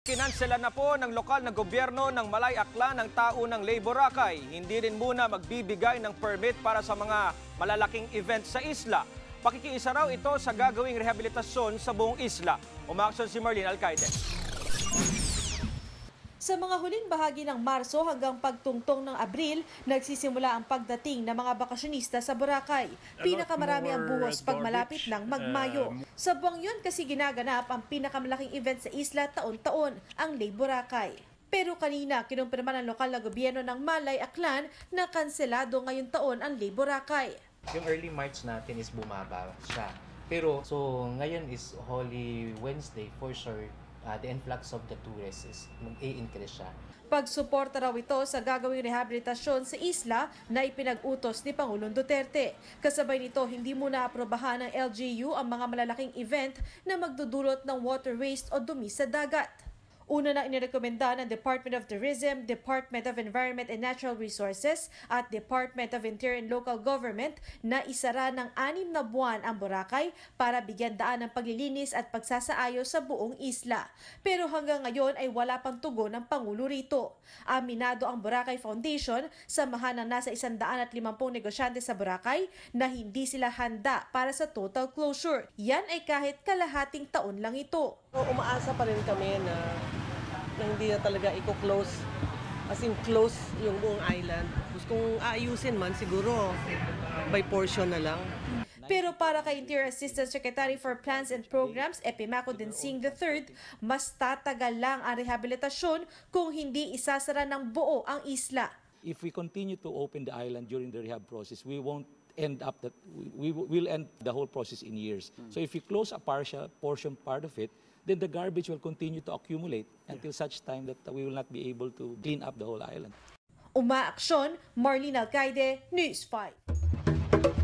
Kinansela na po ng lokal na gobyerno ng Malay Aklan ang taunang Ley Boracay. Hindi rin muna magbibigay ng permit para sa mga malalaking event sa isla. Pakikiisa raw ito sa gagawing rehabilitasyon sa buong isla. Umaksyon si Marlene Alcaide. Sa mga huling bahagi ng Marso hanggang pagtungtong ng Abril, nagsisimula ang pagdating ng mga bakasyonista sa Boracay. Pinakamarami ang buhos pag malapit ng magmayo. Sa buwang yun kasi ginaganap ang pinakamalaking event sa isla taon-taon, ang Ley Boracay. Pero kanina, kinumpirma ng lokal na gobyerno ng Malay Aklan na kanselado ngayong taon ang Ley Boracay. Yung early March natin is bumaba siya. Pero so ngayon is Holy Wednesday, for sure. The influx of the tourists is mag-i-increase siya. Pagsuporta raw ito sa gagawing rehabilitasyon sa isla na ipinag-utos ni Pangulong Duterte. Kasabay nito, hindi muna aprobahan ng LGU ang mga malalaking event na magdudulot ng water waste o dumi sa dagat. Una na inirekomenda ng Department of Tourism, Department of Environment and Natural Resources at Department of Interior and Local Government na isara ng 6 na buwan ang Boracay para bigyan daan ng paglilinis at pagsasaayos sa buong isla. Pero hanggang ngayon ay wala pang tugon ng Pangulo rito. Aminado ang Boracay Foundation, samahan ng nasa 150 negosyante sa Boracay na hindi sila handa para sa total closure. Yan ay kahit kalahating taon lang ito. Umaasa pa rin kami na hindi na talaga i-close, as in close yung buong island. Kung aayusin man, siguro by portion na lang. Pero para kay Interior Assistant Secretary for Plans and Programs, Epimaco Densing III, mas tatagal lang ang rehabilitasyon kung hindi isasara ng buo ang isla. If we continue to open the island during the rehab process, we won't end up that we will end the whole process in years. So if we close a portion part of it, then the garbage will continue to accumulate until such time that we will not be able to clean up the whole island. Umaaksyon, Marlene Alcaide, News 5.